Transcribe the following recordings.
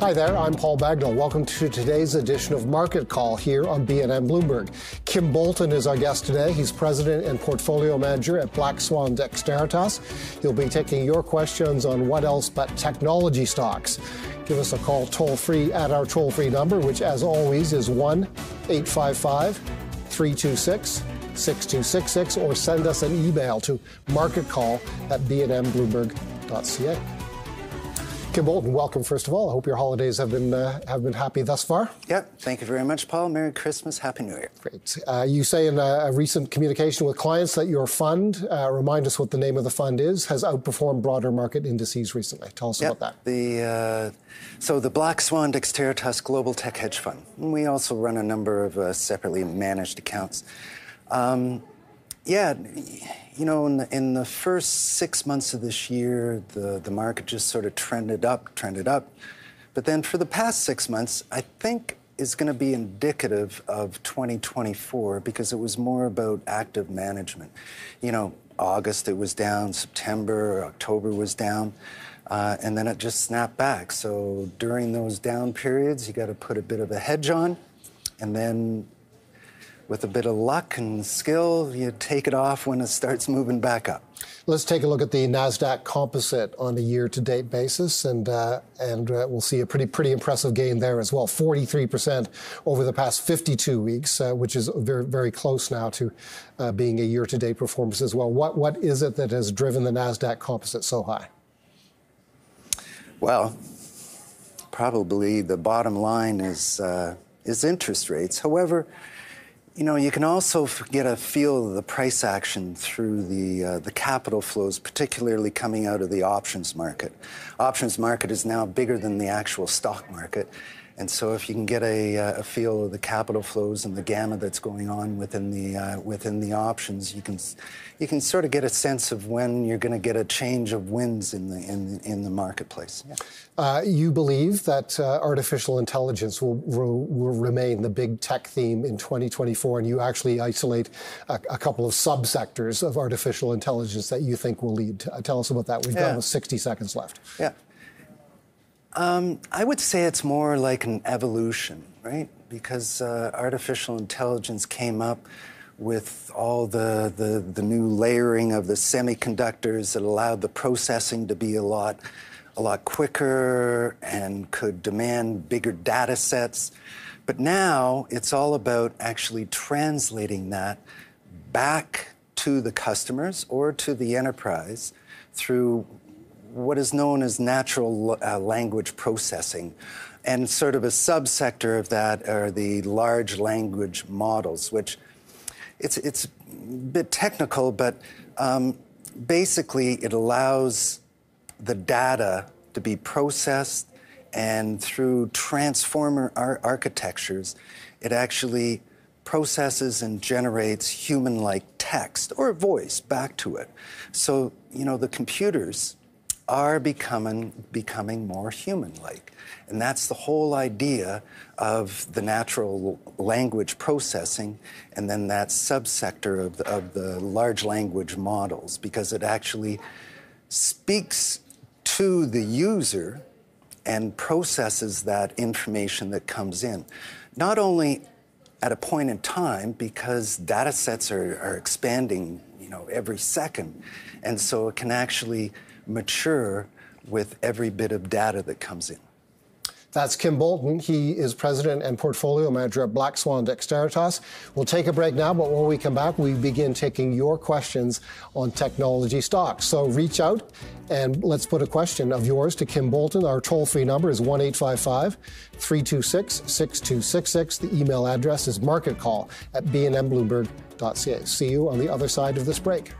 Hi there, I'm Paul Bagnall. Welcome to today's edition of Market Call here on BNN Bloomberg. Kim Bolton is our guest today. He's president and portfolio manager at Black Swan Dexteritas. He'll be taking your questions on what else but technology stocks. Give us a call toll-free at our toll-free number, which as always is 1-855-326-6266, or send us an email to marketcall@bnmbloomberg.ca. Kim Bolton, welcome first of all. I hope your holidays have been happy thus far. Yeah, thank you very much, Paul. Merry Christmas, Happy New Year. Great. You say in a recent communication with clients that your fund, remind us what the name of the fund is, has outperformed broader market indices recently. Tell us about that. So the Black Swan Dexteritas Global Tech Hedge Fund. We also run a number of separately managed accounts. You know, in the first 6 months of this year, the market just sort of trended up. But then for the past 6 months, I think is going to be indicative of 2024 because it was more about active management. You know, August it was down, September, October was down, and then it just snapped back. So during those down periods, you got to put a bit of a hedge on, and then with a bit of luck and skill, you take it off when it starts moving back up. Let's take a look at the NASDAQ composite on a year-to-date basis, and we'll see a pretty impressive gain there as well. 43% over the past 52 weeks, which is very, very close now to being a year-to-date performance as well. What is it that has driven the NASDAQ composite so high? Well, probably the bottom line is interest rates. However, you know, you can also get a feel of the price action through the capital flows, particularly coming out of the options market. Options market is now bigger than the actual stock market. And so if you can get a feel of the capital flows and the gamma that's going on within the options, you can sort of get a sense of when you're going to get a change of winds in the marketplace. Yeah. You believe that artificial intelligence will remain the big tech theme in 2024, and you actually isolate a couple of subsectors of artificial intelligence that you think will lead. Tell us about that. We've got almost 60 seconds left. Yeah. I would say it's more like an evolution, right? Because artificial intelligence came up with all the new layering of the semiconductors that allowed the processing to be a lot quicker and could demand bigger data sets. But now it's all about actually translating that back to the customers or to the enterprise through what is known as natural language processing. And sort of a subsector of that are the large language models, which it's a bit technical, but basically it allows the data to be processed, and through transformer architectures, it actually processes and generates human-like text or voice back to it. So, you know, the computers are becoming more human-like. And that's the whole idea of the natural language processing and then that subsector of the large language models, because it actually speaks to the user and processes that information that comes in. Not only at a point in time, because data sets are expanding, you know, every second. And so it can actually mature with every bit of data that comes in. That's Kim Bolton. He is president and portfolio manager at Black Swan Dexteritas. We'll take a break now, but when we come back, we begin taking your questions on technology stocks. So reach out and let's put a question of yours to Kim Bolton. Our toll-free number is 1-855-326-6266. The email address is marketcall@bnmbloomberg.ca. See you on the other side of this break.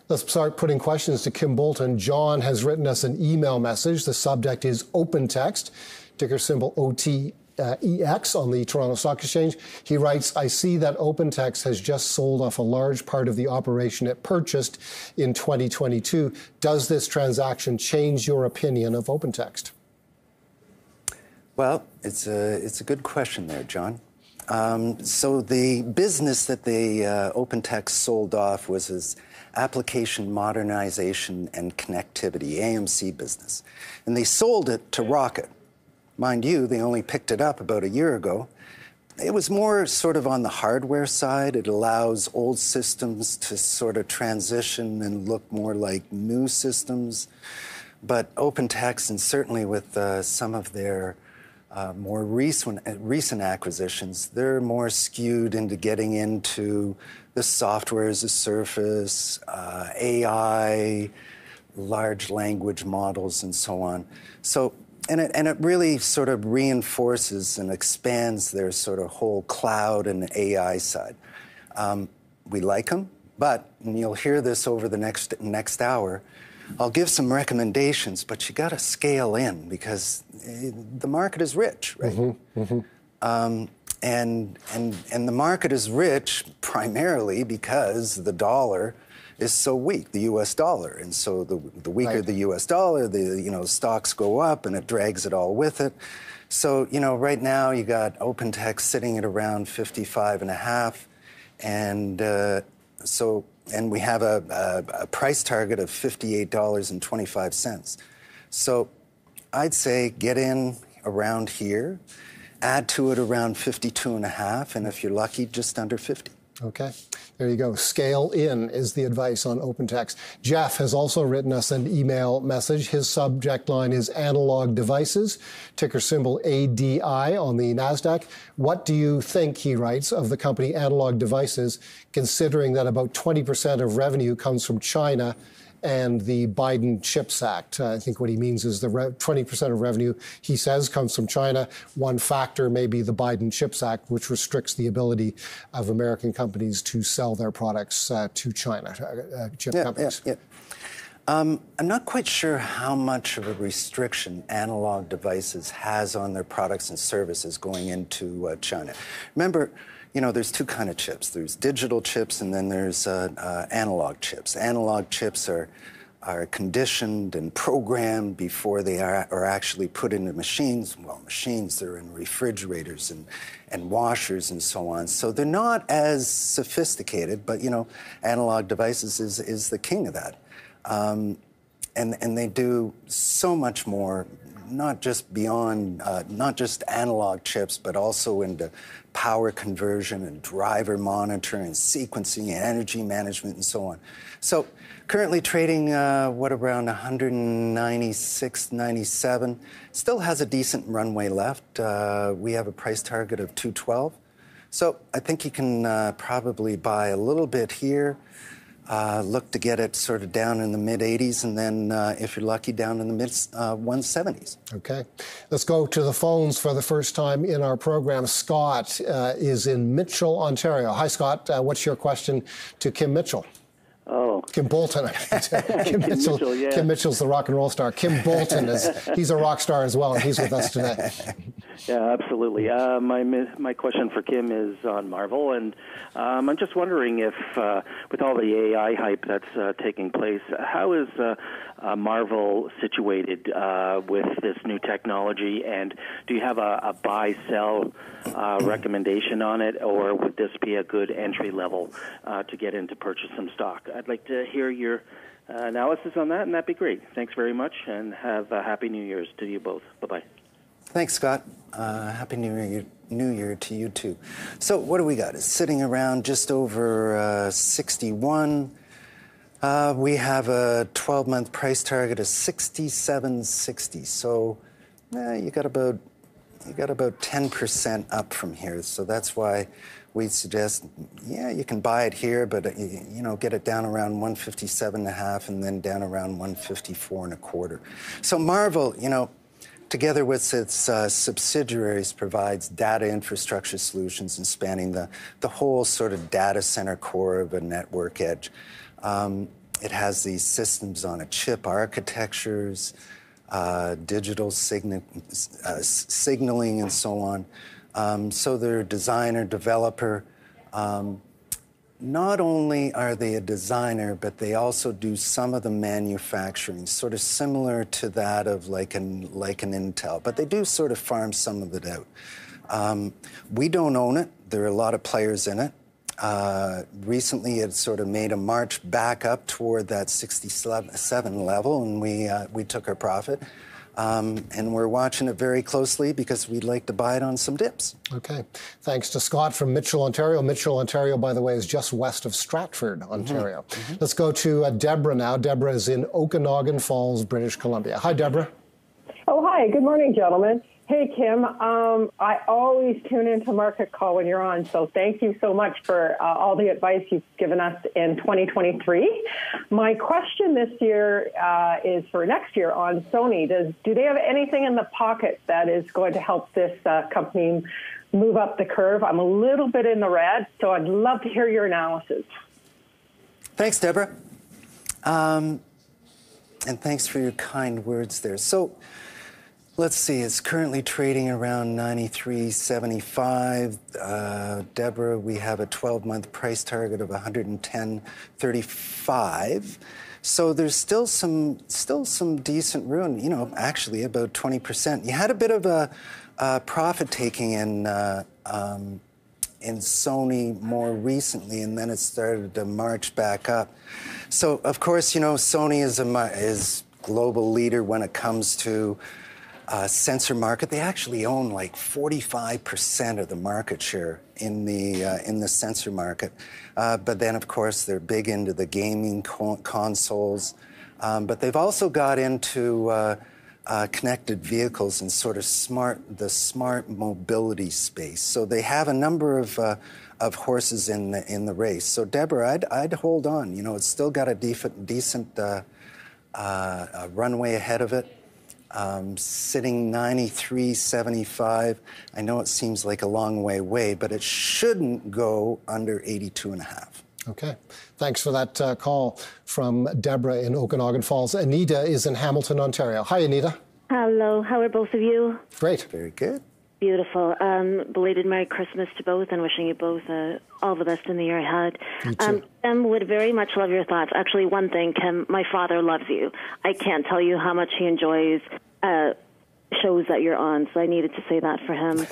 Let's start putting questions to Kim Bolton. John has written us an email message. The subject is open text, ticker symbol OTEX on the Toronto Stock Exchange. He writes, I see that OpenText has just sold off a large part of the operation it purchased in 2022. Does this transaction change your opinion of OpenText? Well, it's a good question there, John. So the business that the OpenText sold off was his application modernization and connectivity, AMC business. And they sold it to Rocket. Mind you, they only picked it up about a year ago. It was more sort of on the hardware side. It allows old systems to sort of transition and look more like new systems. But OpenText, and certainly with some of their more recent acquisitions, they're more skewed into getting into the software as a service, AI, large language models, and so on. So, and it really sort of reinforces and expands their sort of whole cloud and AI side. We like them, but, and you'll hear this over the next hour, I'll give some recommendations, but you got to scale in because the market is rich, right? Mm-hmm, mm-hmm. And the market is rich primarily because the dollar is so weak, the U.S. dollar, and so the weaker the U.S. dollar, the stocks go up and it drags it all with it. So right now you got OpenText sitting at around 55.5, and we have a price target of $58.25. So I'd say get in around here, add to it around 52.5, and if you're lucky, just under 50. Okay, there you go. Scale in is the advice on OpenText. Jeff has also written us an email message. His subject line is analog devices, ticker symbol ADI on the NASDAQ. What do you think, he writes, of the company Analog Devices, considering that about 20% of revenue comes from China and the Biden CHIPS Act? I think what he means is the 20% of revenue, he says, comes from China. One factor may be the Biden CHIPS Act, which restricts the ability of American companies to sell their products to China, chip companies. Yeah. I'm not quite sure how much of a restriction Analog Devices has on their products and services going into China. Remember, there's two kinds of chips. There's digital chips and then there's analog chips. Analog chips are conditioned and programmed before they are actually put into machines. Well, machines, they're in refrigerators and washers and so on. So they're not as sophisticated, but, Analog Devices is the king of that. And they do so much more, not just beyond, not just analog chips, but also into power conversion and driver monitoring and sequencing and energy management and so on. So currently trading, around 196, 97. Still has a decent runway left. We have a price target of 212. So I think you can probably buy a little bit here. Look to get it sort of down in the mid-80s, and then, if you're lucky, down in the mid-170s. Okay. Let's go to the phones for the first time in our program. Scott is in Mitchell, Ontario. Hi, Scott. What's your question to Kim Mitchell? Oh. Kim Bolton. Kim Mitchell, yeah. Kim Mitchell's the rock and roll star. Kim Bolton he's a rock star as well, and he's with us today. Yeah, absolutely. My question for Kim is on Marvel, and I'm just wondering if, with all the AI hype that's taking place, how is Marvel situated with this new technology, and do you have a buy-sell recommendation on it, or would this be a good entry level to get in to purchase some stock? I'd like to hear your analysis on that, and that'd be great. Thanks very much, and have a Happy New Year's to you both. Bye-bye. Thanks, Scott. Happy New Year to you, too. So what do we got? It's sitting around just over 61. We have a 12-month price target of 67.60. So you got about 10% up from here. So that's why we suggest, you can buy it here, but get it down around 157.5 and then down around 154.25. So Marvel, together with its subsidiaries, provides data infrastructure solutions and spanning the whole sort of data center core of a network edge. It has these systems on a chip architectures, digital signaling, and so on. So they're a designer, developer. Not only are they a designer, but they also do some of the manufacturing, sort of similar to that of like an Intel. But they do sort of farm some of it out. We don't own it. there are a lot of players in it. Recently, it sort of made a march back up toward that 67 level, and we took our profit. And we're watching it very closely because we'd like to buy it on some dips. Okay. Thanks to Scott from Mitchell, Ontario. Mitchell, Ontario, by the way, is just west of Stratford, Ontario. Let's go to Deborah now. Deborah is in Okanagan Falls, British Columbia. Hi, Deborah. Oh, hi. Good morning, gentlemen. Hey, Kim. I always tune into Market Call when you're on, so thank you so much for all the advice you've given us in 2023. My question this year is for next year on Sony. Do they have anything in the pocket that is going to help this company move up the curve? I'm a little bit in the red, so I'd love to hear your analysis. Thanks, Deborah. And thanks for your kind words there. So, let's see, it's currently trading around 93.75. Deborah, we have a 12-month price target of 110.35. So there's still some decent room, you know, actually about 20%. You had a bit of a profit taking in Sony more recently, and then it started to march back up. So, of course, you know, Sony is global leader when it comes to sensor market. They actually own like 45% of the market share in the sensor market. But then, of course, they're big into the gaming consoles. But they've also got into connected vehicles and sort of the smart mobility space. So they have a number of horses in the race. So Deborah, I'd hold on. You know, it's still got a decent runway ahead of it. Sitting 93.75. I know it seems like a long way away, but it shouldn't go under 82.5. Okay. Thanks for that call from Deborah in Okanagan Falls. Anita is in Hamilton, Ontario. Hi, Anita. Hello. How are both of you? Great. Very good. Beautiful. Belated Merry Christmas to both, and wishing you both all the best in the year ahead. You too. Kim, would very much love your thoughts. Actually, one thing, Kim, my father loves you. I can't tell you how much he enjoys shows that you're on, so I needed to say that for him.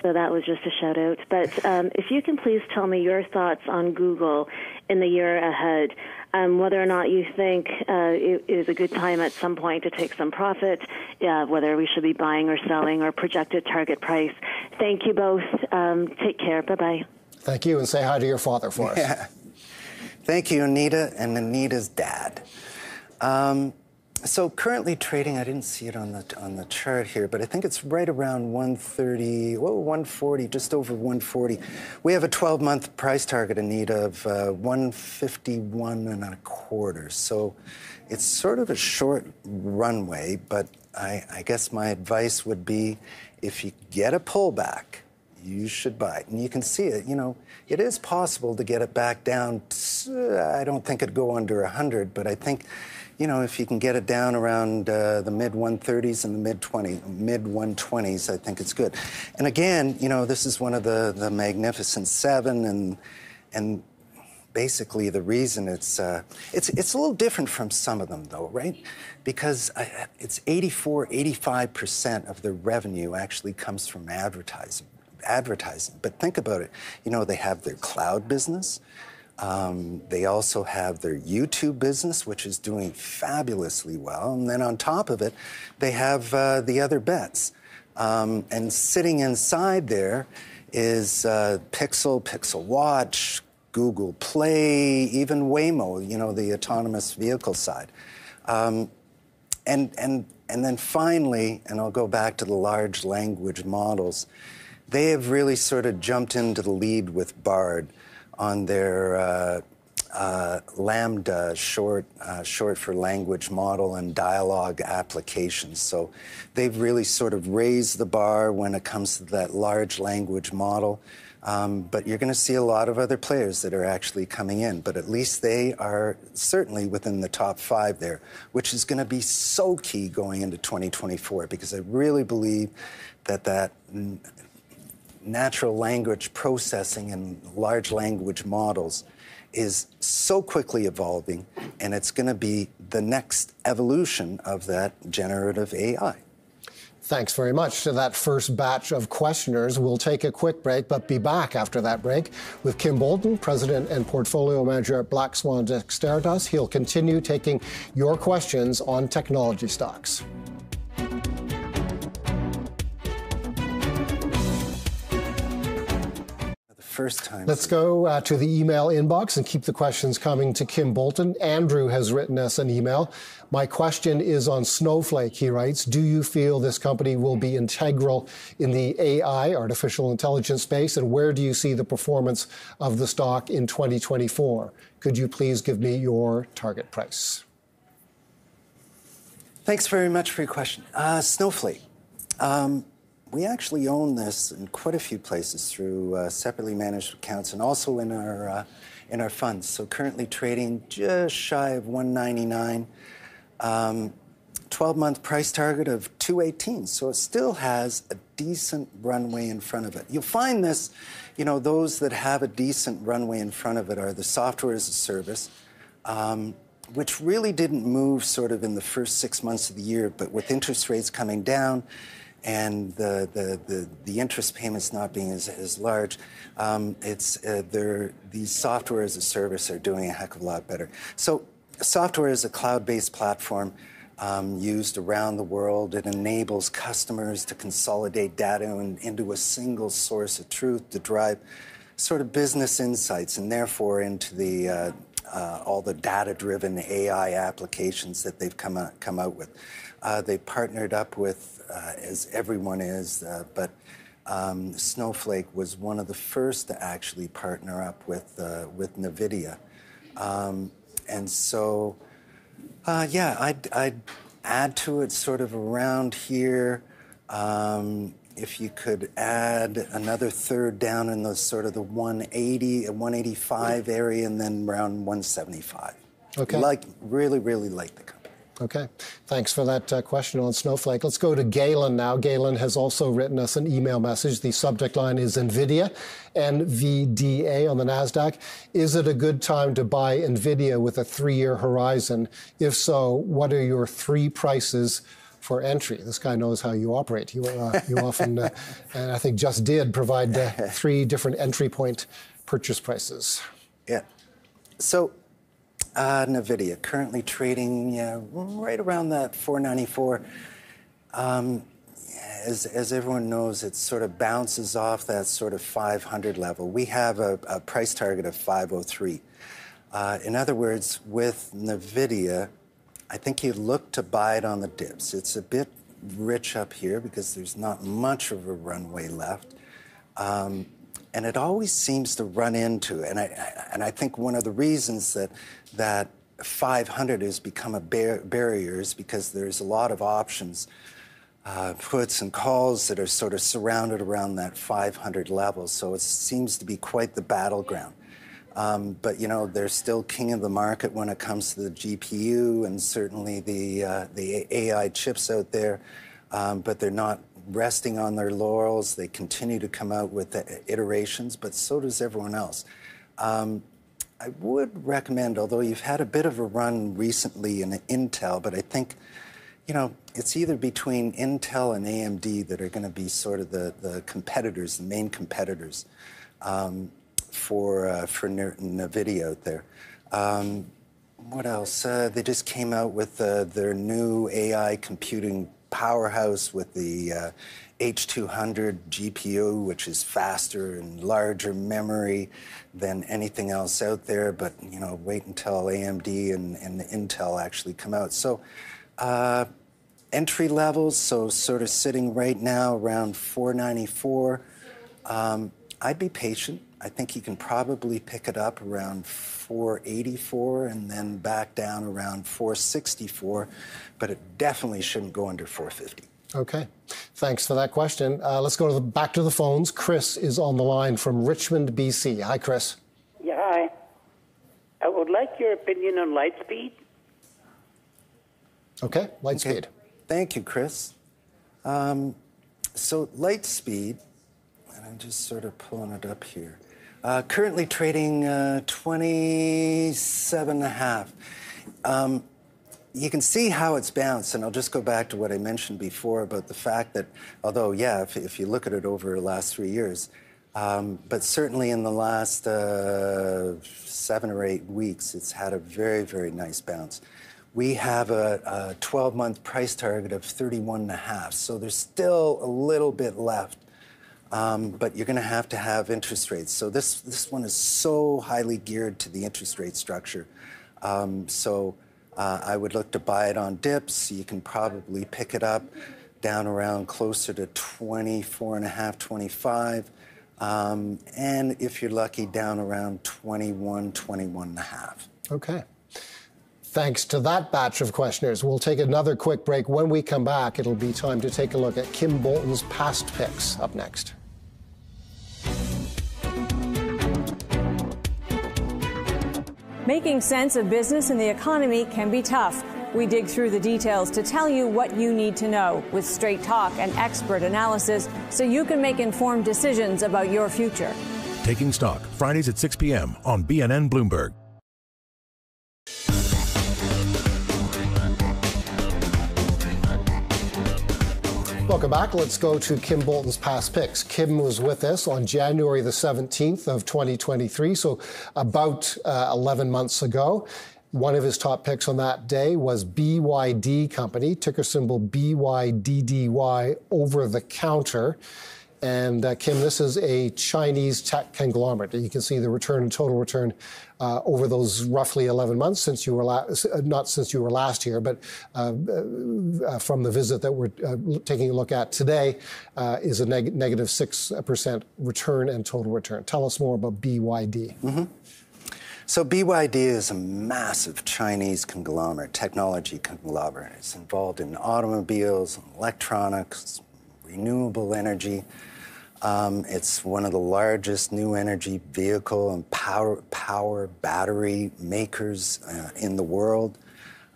So that was just a shout out. But if you can please tell me your thoughts on Google in the year ahead, whether or not you think it is a good time at some point to take some profit, whether we should be buying or selling, or projected target price. Thank you both. Take care. Bye-bye. Thank you, and say hi to your father for us. Yeah. Thank you, Anita, and Anita's dad. So currently trading, I didn't see it on the chart here, but I think it's right around 130, 140, just over 140. We have a 12-month price target, Anita, of 151.25. So it's sort of a short runway, but I guess my advice would be, if you get a pullback, you should buy it. And you can see it, you know, it is possible to get it back down. I don't think it'd go under 100, but I think, you know, if you can get it down around the mid-130s and the mid-120s, I think it's good. And again, you know, this is one of the Magnificent Seven, and basically the reason it's a little different from some of them, though, right? Because it's 85% of their revenue actually comes from advertising. But think about it. You know, they have their cloud business. They also have their YouTube business, which is doing fabulously well. And then on top of it, they have the other bets. And sitting inside there is Pixel Watch, Google Play, even Waymo, you know, the autonomous vehicle side. And then finally, and I'll go back to the large language models, they have really sort of jumped into the lead with Bard on their Lambda, short for language model, and dialogue applications. So they've really sort of raised the bar when it comes to that large language model. But you're going to see a lot of other players that are actually coming in. But at least they are certainly within the top 5 there, which is going to be so key going into 2024, because I really believe that natural language processing and large language models is so quickly evolving, and it's going to be the next evolution of that generative AI. Thanks very much to that first batch of questioners. We'll take a quick break, but be back after that break with Kim Bolton, President and Portfolio Manager at Black Swan Dexteritas. He'll continue taking your questions on technology stocks. First time. Let's go to the email inbox and keep the questions coming to Kim Bolton. Andrew has written us an email. My question is on Snowflake, he writes. Do you feel this company will be integral in the AI, artificial intelligence space, and where do you see the performance of the stock in 2024? Could you please give me your target price? Thanks very much for your question. Snowflake. We actually own this in quite a few places through separately managed accounts and also in our funds. So currently trading just shy of $199, 12-month price target of $218. So it still has a decent runway in front of it. You'll find this, those that have a decent runway in front of it are the software as a service, which really didn't move sort of in the first 6 months of the year, but with interest rates coming down, and the interest payments not being as large, these software as a service are doing a heck of a lot better. So software is a cloud-based platform used around the world. It enables customers to consolidate data into a single source of truth to drive sort of business insights and therefore into the all the data-driven AI applications that they've come out with. They partnered up with, as everyone is, but Snowflake was one of the first to actually partner up with NVIDIA. And so, I'd add to it sort of around here. If you could add another third down in the sort of the 180, 185 area, and then around 175. Okay. Really like the company. Okay. Thanks for that question on Snowflake. Let's go to Galen now. Galen has also written us an email message. The subject line is NVIDIA, NVDA on the NASDAQ. Is it a good time to buy NVIDIA with a 3-year horizon? If so, what are your 3 prices for entry? This guy knows how you operate. You often, and I think just did, provide 3 different entry point purchase prices. Yeah. So, NVIDIA currently trading right around that 494. As everyone knows, it sort of bounces off that sort of 500 level. We have a price target of 503. In other words, with NVIDIA, I think you look to buy it on the dips. It's a bit rich up here because there's not much of a runway left. And it always seems to run into, and I think one of the reasons that 500 has become a barrier is because there's a lot of options, puts and calls that are sort of surrounded around that 500 level. So it seems to be quite the battleground. But they're still king of the market when it comes to the GPU and certainly the AI chips out there. But they're not resting on their laurels. They continue to come out with iterations, but so does everyone else. I would recommend, although you've had a bit of a run recently in Intel, but I think, it's either between Intel and AMD that are going to be sort of the competitors, the main competitors for NVIDIA out there. What else? They just came out with their new AI computing powerhouse with the H200 GPU, which is faster and larger memory than anything else out there. But wait until AMD and Intel actually come out. So entry levels, so sort of sitting right now around 494. I'd be patient. I think you can probably pick it up around 484 and then back down around 464, but it definitely shouldn't go under 450. Okay. Thanks for that question. Let's go back to the phones. Chris is on the line from Richmond, BC. Hi, Chris. Yeah, hi. I would like your opinion on Lightspeed. Okay, Lightspeed. Okay. Thank you, Chris. So Lightspeed, and I'm just sort of pulling it up here. Currently trading 27.5. you can see how it's bounced, and I'll just go back to what I mentioned before about the fact that, although, yeah, if you look at it over the last 3 years, but certainly in the last 7 or 8 weeks, it's had a very, very nice bounce. We have a 12-month price target of 31.5, so there's still a little bit left. But you're going to have interest rates. So this one is so highly geared to the interest rate structure. I would look to buy it on dips. You can probably pick it up down around closer to 24.5, 25. And if you're lucky, down around 21, 21.5. Okay. Thanks to that batch of questioners. We'll take another quick break. When we come back, it'll be time to take a look at Kim Bolton's past picks. Up next. Making sense of business and the economy can be tough. We dig through the details to tell you what you need to know with straight talk and expert analysis so you can make informed decisions about your future. Taking Stock, Fridays at 6 p.m. on BNN Bloomberg. Welcome back. Let's go to Kim Bolton's past picks. Kim was with us on January the 17th of 2023, so about 11 months ago. One of his top picks on that day was BYD Company, ticker symbol BYDDY, over the counter. And Kim, this is a Chinese tech conglomerate. You can see the return, total return over those roughly 11 months since you were not since you were last here, but from the visit that we're taking a look at today, is a negative 6% return and total return. Tell us more about BYD. Mm-hmm. So BYD is a massive Chinese conglomerate, technology conglomerate. It's involved in automobiles, electronics, renewable energy. It's one of the largest new energy vehicle and power battery makers in the world.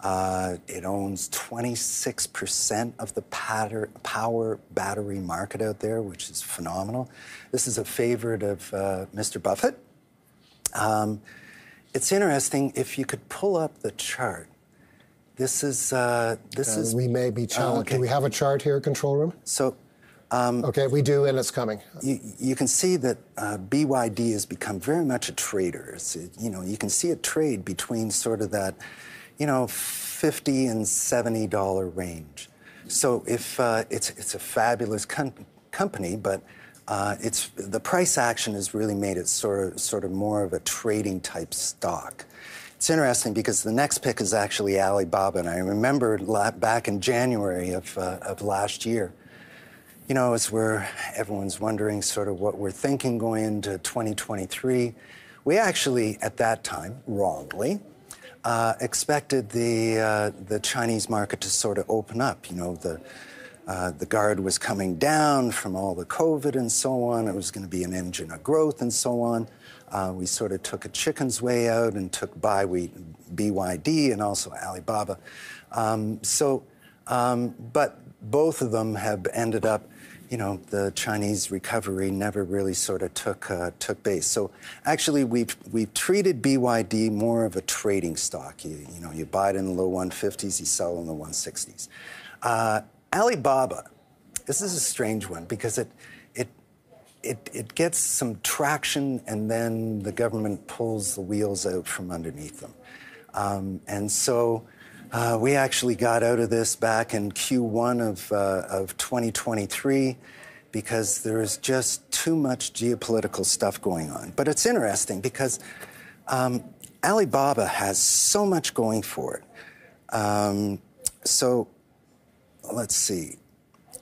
It owns 26% of the power battery market out there, which is phenomenal. This is a favorite of Mr. Buffett. It's interesting, if you could pull up the chart. This is... we may be challenged. Okay. Do we have a chart here, control room? So... okay, we do, and it's coming. You can see that BYD has become very much a trader. You can see a trade between sort of that, $50 and $70 range. So if it's a fabulous company, but the price action has really made it sort of more of a trading type stock. It's interesting because the next pick is actually Alibaba, and I remember back in January of last year. As everyone's wondering sort of what we're thinking going into 2023, we actually, at that time, wrongly, expected the Chinese market to sort of open up. The guard was coming down from all the COVID and so on. It was going to be an engine of growth and so on. We sort of took a chicken's way out and took BYD and also Alibaba. But both of them have ended up, the Chinese recovery never really sort of took base. So actually, we've treated BYD more of a trading stock. You buy it in the low 150s, you sell in the 160s. Alibaba, this is a strange one because it gets some traction and then the government pulls the wheels out from underneath them. And so we actually got out of this back in Q1 of 2023 because there is just too much geopolitical stuff going on. But it's interesting because Alibaba has so much going for it. So let's see.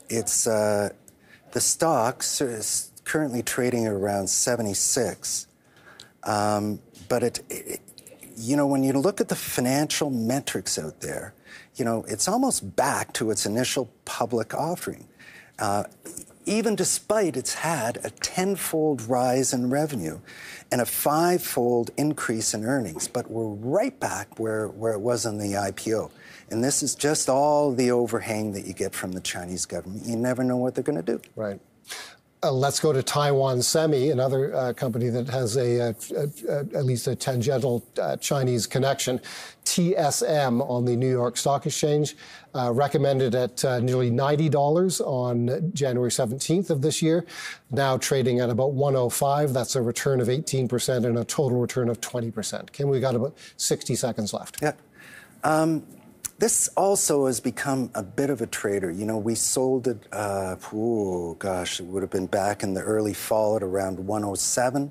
It's the stocks is currently trading at around 76, but when you look at the financial metrics out there, it's almost back to its initial public offering, even despite it's had a 10-fold rise in revenue and a 5-fold increase in earnings. But we're right back where it was in the IPO. And this is just all the overhang that you get from the Chinese government. You never know what they're going to do. Right. Let's go to Taiwan Semi, another company that has at least a tangential Chinese connection. TSM on the New York Stock Exchange, recommended at nearly $90 on January 17th of this year, now trading at about 105. That's a return of 18% and a total return of 20%. Kim, we've got about 60 seconds left. Yeah. This also has become a bit of a trader. You know, we sold it, it would have been back in the early fall at around 107.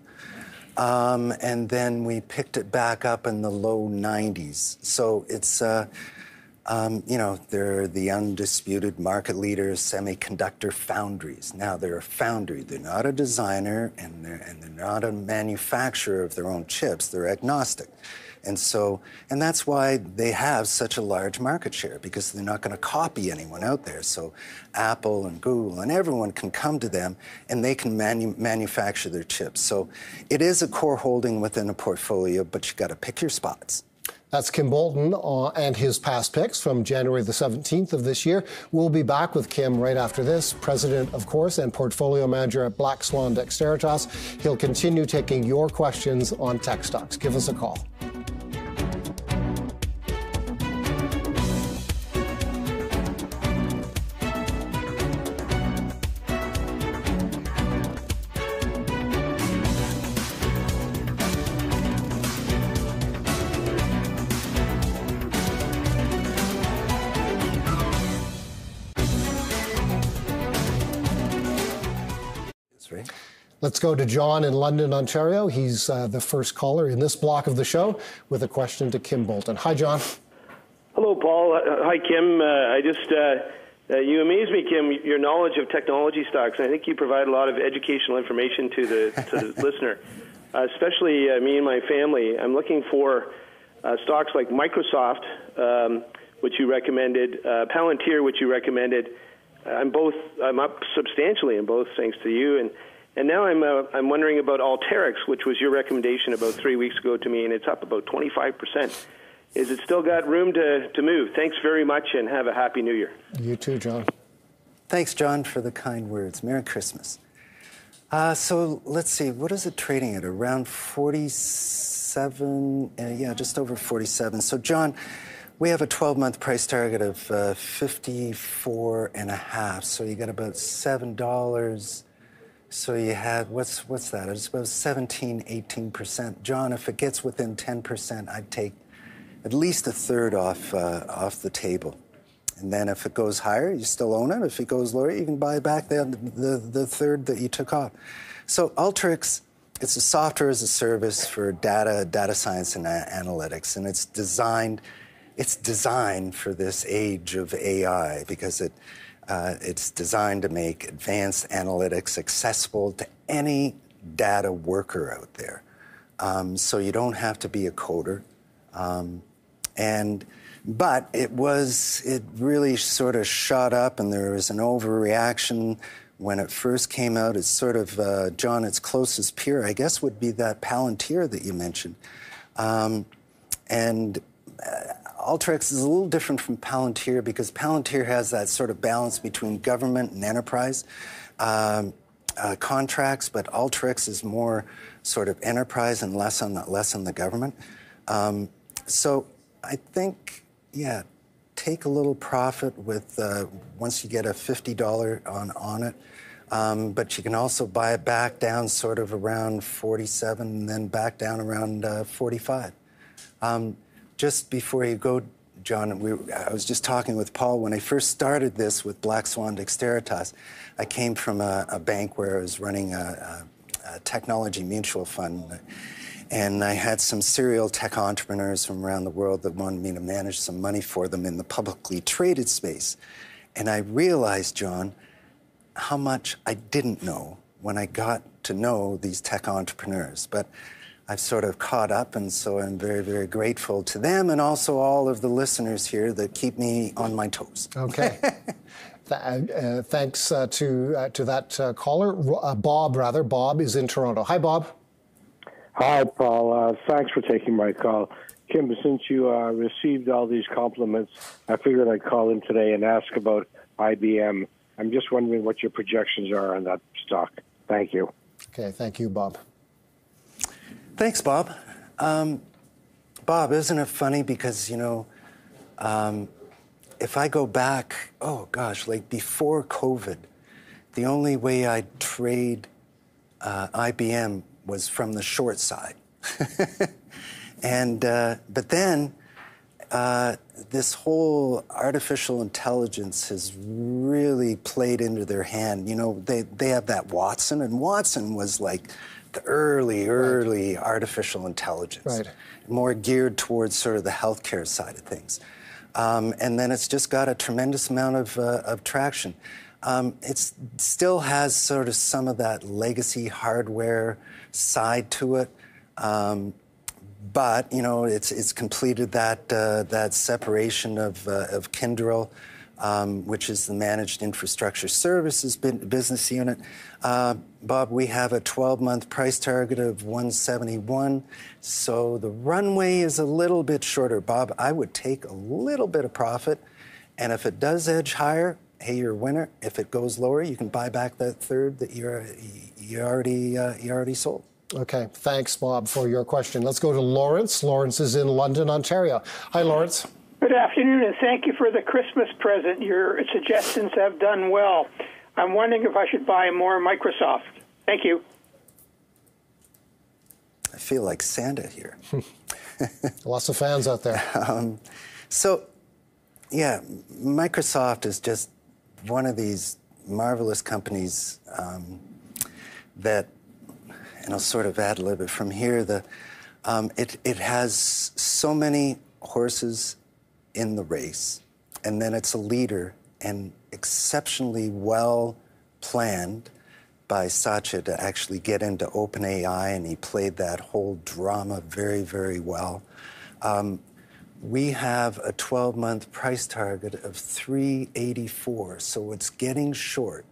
And then we picked it back up in the low 90s. So it's, you know, they're the undisputed market leaders, semiconductor foundries. Now, they're a foundry. They're not a designer, and they're not a manufacturer of their own chips. They're agnostic. And so, and that's why they have such a large market share, because they're not going to copy anyone out there. So Apple and Google and everyone can come to them and they can manufacture their chips. So it is a core holding within a portfolio, but you got to pick your spots. That's Kim Bolton and his past picks from January the 17th of this year. We'll be back with Kim right after this. President, of course, and portfolio manager at Black Swan Dexteritas. He'll continue taking your questions on tech stocks. Give us a call. Let's go to John in London, Ontario. He's the first caller in this block of the show with a question to Kim Bolton. Hi, John. Hello, Paul. Hi, Kim. You amaze me, Kim, your knowledge of technology stocks. I think you provide a lot of educational information to the listener, especially me and my family. I'm looking for stocks like Microsoft, which you recommended, Palantir, which you recommended. I'm up substantially in both, thanks to you. And now I'm wondering about Alteryx, which was your recommendation about 3 weeks ago to me, and it's up about 25%. Is it still got room to move? Thanks very much, and have a happy New Year. You too, John. Thanks, John, for the kind words. Merry Christmas. So let's see, what is it trading at? Around 47, just over 47. So, John, we have a 12-month price target of 54.5. So you got about $7. So you had, what's that? It's about 17, 18%. John, if it gets within 10%, I'd take at least a third off the table. And then if it goes higher, you still own it. If it goes lower, you can buy back the third that you took off. So Alteryx, it's a software as a service for data science and analytics, and it's designed for this age of AI because it's designed to make advanced analytics accessible to any data worker out there. So you don't have to be a coder. But it really sort of shot up, and there was an overreaction when it first came out. It's sort of, John, its closest peer, I guess, would be that Palantir that you mentioned. Alteryx is a little different from Palantir because Palantir has that sort of balance between government and enterprise contracts, but Alteryx is more sort of enterprise and less on the government. So I think, yeah, take a little profit with once you get a $50 on it, but you can also buy it back down sort of around 47 and then back down around 45. Just before you go, John, I was just talking with Paul. When I first started this with Black Swan Dexteritas, I came from a bank where I was running a technology mutual fund. And I had some serial tech entrepreneurs from around the world that wanted me to manage some money for them in the publicly traded space. And I realized, John, how much I didn't know when I got to know these tech entrepreneurs. But I've sort of caught up, and so I'm very, very grateful to them and also all of the listeners here that keep me on my toes. Okay. Thanks to that caller. Bob is in Toronto. Hi, Bob. Hi, Paul. Thanks for taking my call. Kim, since you received all these compliments, I figured I'd call in today and ask about IBM. I'm just wondering what your projections are on that stock. Thank you. Okay, thank you, Bob. Thanks, Bob. Bob, isn't it funny because, if I go back, like before COVID, the only way I'd trade IBM was from the short side. But then this whole artificial intelligence has really played into their hand. They have that Watson, and Watson was like the early artificial intelligence, more geared towards sort of the healthcare side of things. And then it's just got a tremendous amount of traction. It still has sort of some of that legacy hardware side to it. But it's completed that separation of Kyndryl, which is the Managed Infrastructure Services business unit. Bob, we have a 12-month price target of 171, so the runway is a little bit shorter. Bob, I would take a little bit of profit, and if it does edge higher, hey, you're a winner. If it goes lower, you can buy back that third that you already sold. Okay, thanks, Bob, for your question. Let's go to Lawrence. Lawrence is in London, Ontario. Hi, Lawrence. Good afternoon, and thank you for the Christmas present. Your suggestions have done well. I'm wondering if I should buy more Microsoft. Thank you. I feel like Santa here. Lots of fans out there. Microsoft is just one of these marvelous companies that, and I'll sort of ad-lib it from here. It has so many horses in the race, and then it's a leader and exceptionally well planned by Satya to actually get into OpenAI, and he played that whole drama very, very well. We have a 12-month price target of 384, so it's getting short.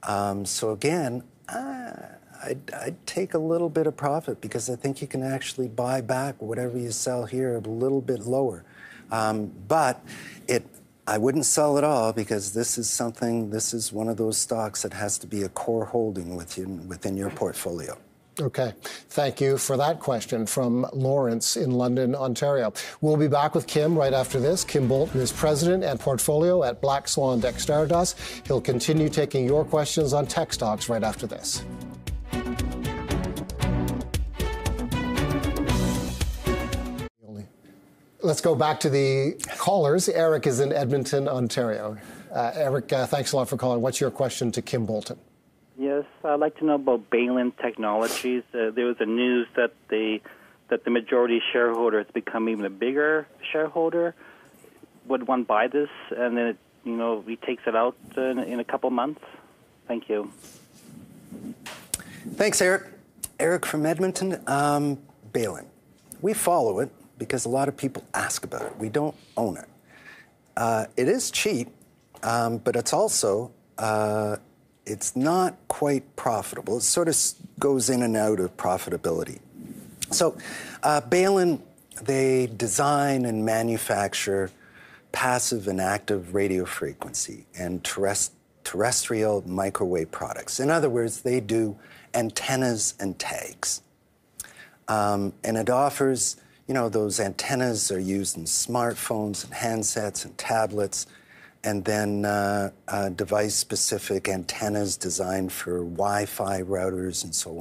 So again, I'd take a little bit of profit because I think you can actually buy back whatever you sell here a little bit lower. But I wouldn't sell it all because this is one of those stocks that has to be a core holding within your portfolio. Okay. Thank you for that question from Lawrence in London, Ontario. We'll be back with Kim right after this. Kim Bolton is president and portfolio at Black Swan Dexterras. He'll continue taking your questions on tech stocks right after this. Let's go back to the callers. Eric is in Edmonton, Ontario. Eric, thanks a lot for calling. What's your question to Kim Bolton? Yes, I'd like to know about Baylin Technologies. There was a news that the majority shareholder has become even a bigger shareholder. Would one buy this and then he takes it out in a couple months? Thank you. Thanks, Eric. Eric from Edmonton. Baylin. We follow it because a lot of people ask about it. We don't own it. It is cheap, but it's also it's not quite profitable. It sort of goes in and out of profitability. So Baylin, they design and manufacture passive and active radio frequency and terrestrial microwave products. In other words, they do antennas and tags. And it offers, those antennas are used in smartphones and handsets and tablets, and then device-specific antennas designed for Wi-Fi routers and so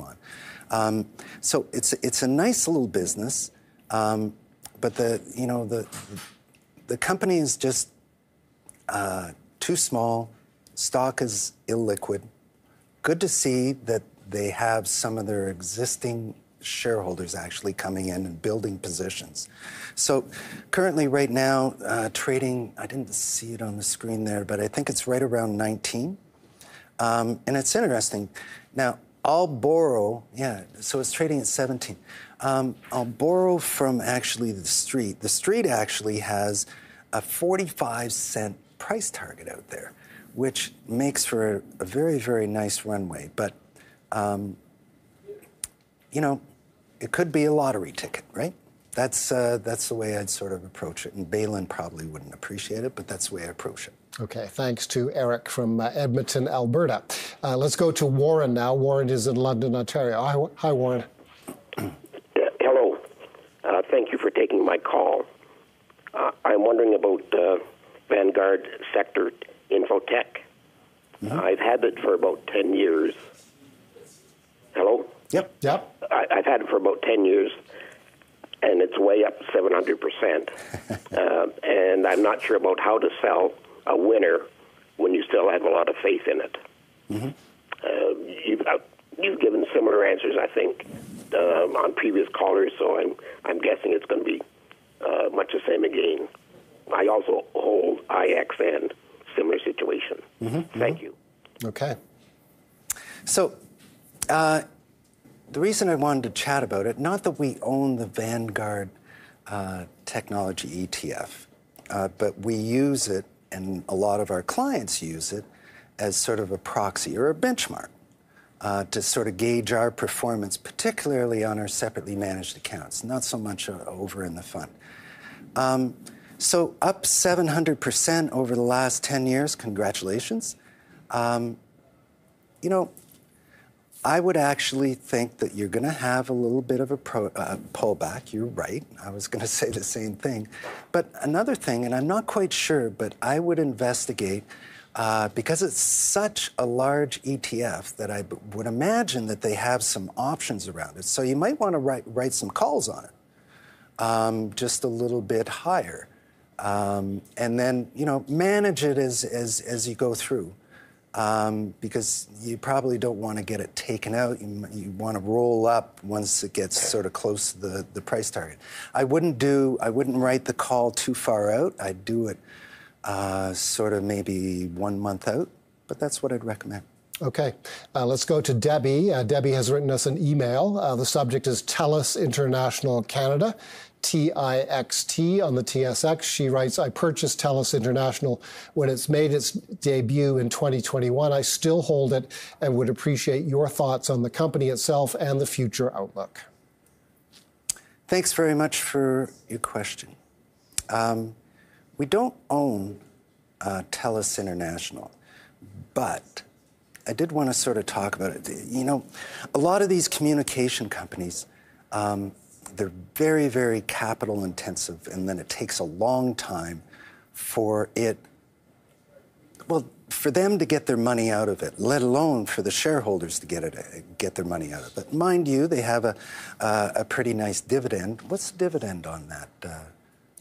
on. So it's a nice little business, but the company is just too small. Stock is illiquid. Good to see that they have some of their existing shareholders actually coming in and building positions. So currently right now, trading, I didn't see it on the screen there, but I think it's right around 19. And it's interesting. Now, I'll borrow, so it's trading at 17. I'll borrow from actually the street. The street actually has a 45-cent price target out there, which makes for a very, very nice runway. But, it could be a lottery ticket, right? That's the way I'd sort of approach it. And Baylin probably wouldn't appreciate it, but that's the way I approach it. Okay, thanks to Eric from Edmonton, Alberta. Let's go to Warren now. Warren is in London, Ontario. Hi, Warren. Hello. Thank you for taking my call. I'm wondering about Vanguard Sector Infotech. I've had it for about 10 years. Hello? Yep. I've had it for about 10 years, and it's way up 700%. And I'm not sure about how to sell a winner when you still have a lot of faith in it. You've given similar answers, I think, on previous callers, so I'm guessing it's going to be much the same again. I also hold IXN, similar situation. Thank you. Okay. So the reason I wanted to chat about it, not that we own the Vanguard technology ETF, but we use it, and a lot of our clients use it as sort of a proxy or a benchmark to sort of gauge our performance, particularly on our separately managed accounts, not so much over in the fund. So up 700% over the last 10 years, congratulations. You know, I would actually think that you're going to have a little bit of a pullback. You're right. I was going to say the same thing. But another thing, and I'm not quite sure, but I would investigate, because it's such a large ETF that I would imagine that they have some options around it. So you might want to write some calls on it, just a little bit higher. And then, you know, manage it as you go through. Because you probably don't want to get it taken out. You want to roll up once it gets sort of close to the price target. I wouldn't write the call too far out. I'd do it sort of maybe 1 month out, but that's what I'd recommend. Okay, let's go to Debbie. Debbie has written us an email. The subject is TELUS International Canada, TIXT on the TSX. She writes, I purchased TELUS International when it's made its debut in 2021. I still hold it and would appreciate your thoughts on the company itself and the future outlook. Thanks very much for your question. We don't own TELUS International, but I did want to sort of talk about it. You know, a lot of these communication companies, they're very, very capital intensive, and then it takes a long time for them to get their money out of it, let alone for the shareholders to get their money out of it. Mind you, they have a pretty nice dividend. What's the dividend on that?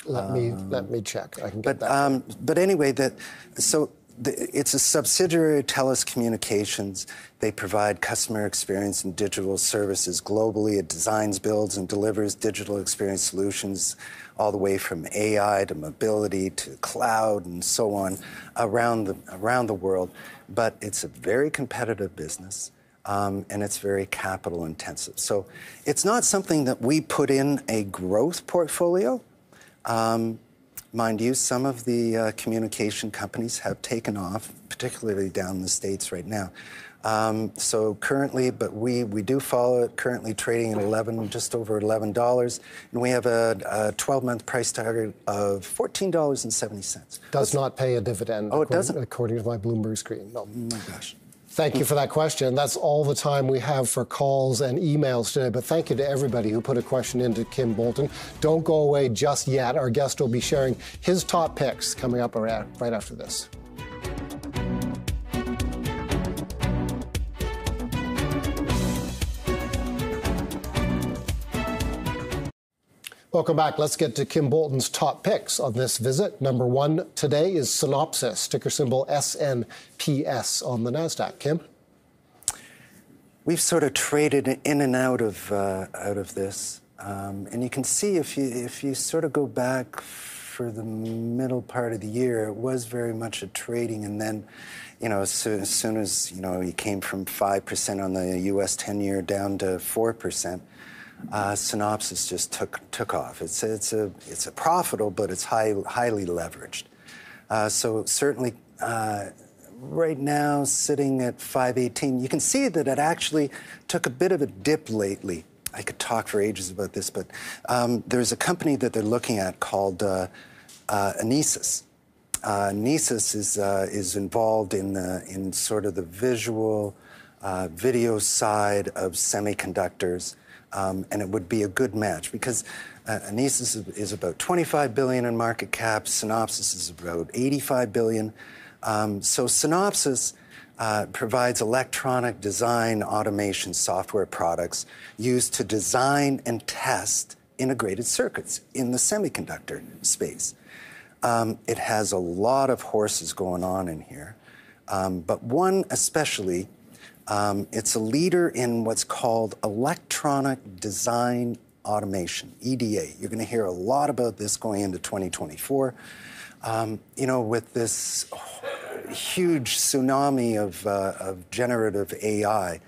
Let me check. I can get that. But anyway, it's a subsidiary of TELUS Communications. They provide customer experience and digital services globally. It designs, builds, and delivers digital experience solutions all the way from AI to mobility to cloud and so on around the world. But it's a very competitive business, and it's very capital intensive. So it's not something that we put in a growth portfolio. Mind you, some of the communication companies have taken off, particularly down in the States right now. So currently, but we do follow it, currently trading at just over $11, and we have a 12-month price target of $14.70. Does not pay a dividend. Oh, it doesn't? According to my Bloomberg screen. No. Oh my gosh. Thank you for that question. That's all the time we have for calls and emails today, but thank you to everybody who put a question into Kim Bolton. Don't go away just yet. Our guest will be sharing his top picks coming up right after this. Welcome back. Let's get to Kim Bolton's top picks on this visit. Number one today is Synopsys, ticker symbol SNPS on the NASDAQ. Kim? We've sort of traded in and out of this, and you can see if you sort of go back for the middle part of the year, it was very much a trading, and then, you know, as soon as you came from 5% on the U.S. 10-year down to 4%. Synopsys just took off. It's a profitable, but it's highly leveraged. So certainly right now sitting at 518, you can see that it actually took a bit of a dip lately. I could talk for ages about this, but there's a company that they're looking at called Anesis. NAxNA is involved in sort of the visual video side of semiconductors, and it would be a good match because NAxNA is about 25 billion in market cap. Synopsys is about 85 billion. So Synopsys provides electronic design automation software products used to design and test integrated circuits in the semiconductor space. It has a lot of horses going on in here, but one especially, it's a leader in what's called electronic design automation, EDA. You're going to hear a lot about this going into 2024. You know, with this huge tsunami of generative AI,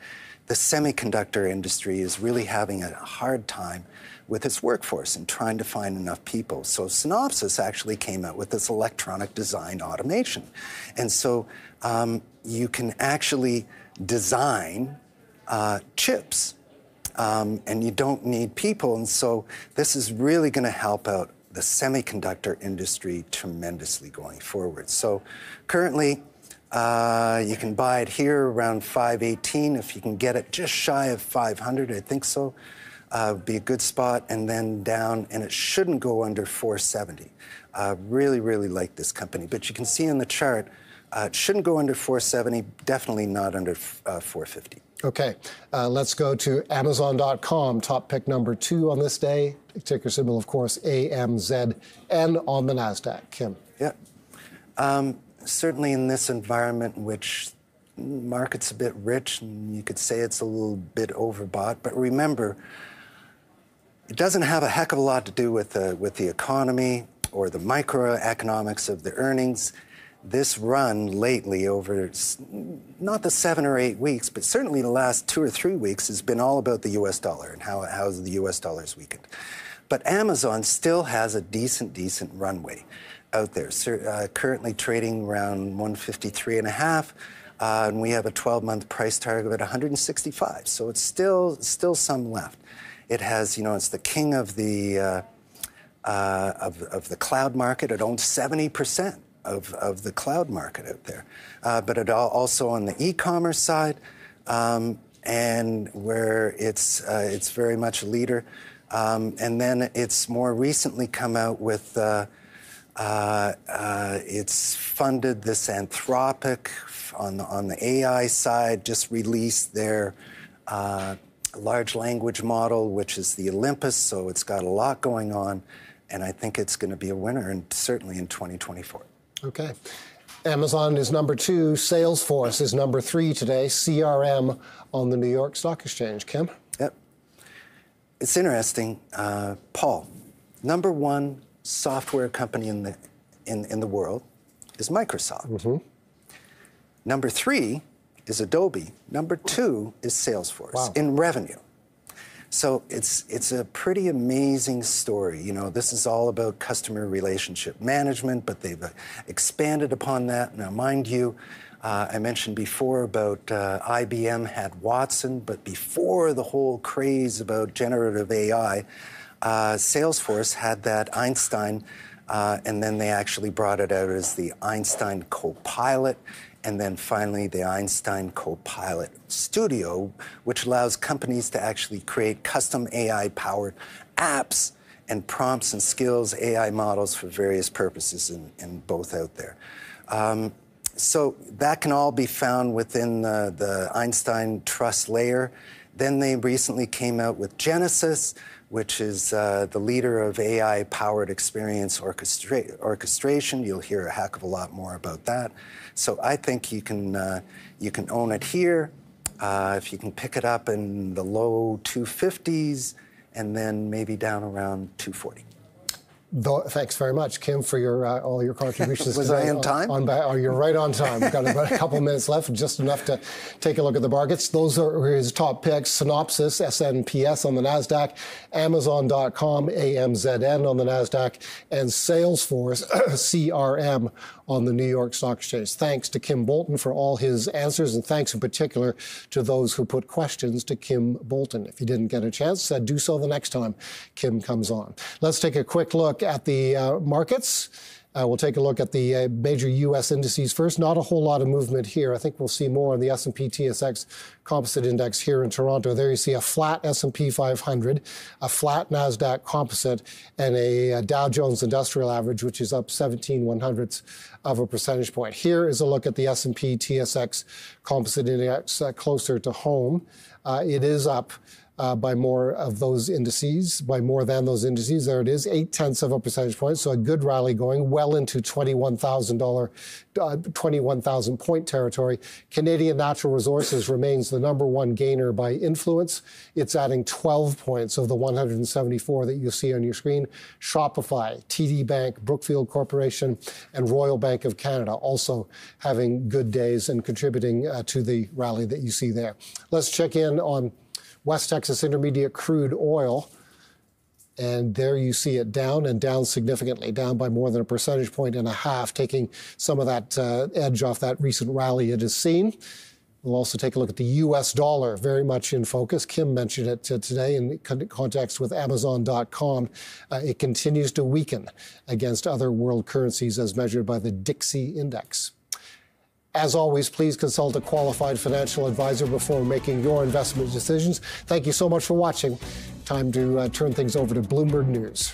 the semiconductor industry is really having a hard time with its workforce and trying to find enough people. So Synopsys actually came out with this electronic design automation. And so you can actually design chips, and you don't need people. And so this is really going to help out the semiconductor industry tremendously going forward. So currently, you can buy it here around 518. If you can get it just shy of 500, I think so, would be a good spot, and then down, and it shouldn't go under 470. Really, really like this company. But you can see in the chart, it shouldn't go under 470, definitely not under 450. Okay, let's go to Amazon.com, top pick number 2 on this day. Ticker symbol, of course, AMZN on the NASDAQ. Kim. Yeah. Certainly in this environment in which the market's a bit rich, and you could say it's a little bit overbought, but remember, it doesn't have a heck of a lot to do with the economy or the microeconomics of the earnings. This run lately over not the 7 or 8 weeks, but certainly the last 2 or 3 weeks has been all about the U.S. dollar and how the U.S. dollar's weakened. But Amazon still has a decent runway out there, currently trading around 153.5, and we have a 12-month price target at 165. So it's still some left. It has, you know, it's the king of the cloud market. It owns 70% of the cloud market out there, but it also on the e-commerce side, and where it's very much a leader. And then it's more recently come out with it's funded this Anthropic on the AI side, just released their large language model, which is the Olympus. So it's got a lot going on, and I think it's going to be a winner, and certainly in 2024. Okay. Amazon is number 2. Salesforce is number 3 today. CRM on the New York Stock Exchange. Kim? Yep. It's interesting. Paul, number 1 software company in the world is Microsoft. Mm-hmm. Number 3 is Adobe. Number 2 is Salesforce in revenue. So it's a pretty amazing story. You know, this is all about customer relationship management, but they've expanded upon that. Now, mind you, I mentioned before about IBM had Watson, but before the whole craze about generative AI, Salesforce had that Einstein, and then they actually brought it out as the Einstein Copilot, and then finally the Einstein Copilot Studio, which allows companies to actually create custom AI-powered apps and prompts and skills AI models for various purposes, and both out there. So that can all be found within the Einstein Trust layer. Then they recently came out with Genesis, which is the leader of AI-powered experience orchestration. You'll hear a heck of a lot more about that. So I think you can own it here. If you can pick it up in the low 250s, and then maybe down around 240. Thanks very much, Kim, for your all your contributions. Was I on time? You're right on time. We've got about a couple minutes left, just enough to take a look at the markets. Those are his top picks: Synopsys, SNPS on the NASDAQ, Amazon.com, AMZN on the NASDAQ, and Salesforce, CRM on the New York Stock Exchange. Thanks to Kim Bolton for all his answers, and thanks in particular to those who put questions to Kim Bolton. If you didn't get a chance, do so the next time Kim comes on. Let's take a quick look at the markets. We'll take a look at the major U.S. indices first. Not a whole lot of movement here. I think we'll see more on the S&P TSX Composite Index here in Toronto. There you see a flat S&P 500, a flat NASDAQ Composite, and a Dow Jones Industrial Average, which is up 17/100ths of a percentage point. Here is a look at the S&P TSX Composite Index closer to home. It is up by more of those indices, by more than those indices. There it is, 0.8 of a percentage point. So a good rally going well into $21,000 point territory. Canadian Natural Resources remains the #1 gainer by influence. It's adding 12 points of the 174 that you see on your screen. Shopify, TD Bank, Brookfield Corporation, and Royal Bank of Canada also having good days and contributing to the rally that you see there. Let's check in on West Texas Intermediate crude oil, and there you see it down and down significantly, down by more than a percentage point and a half, taking some of that edge off that recent rally it has seen. We'll also take a look at the U.S. dollar, very much in focus. Kim mentioned it today in context with Amazon.com. It continues to weaken against other world currencies as measured by the Dixie Index. As always, please consult a qualified financial advisor before making your investment decisions. Thank you so much for watching. Time to turn things over to Bloomberg News.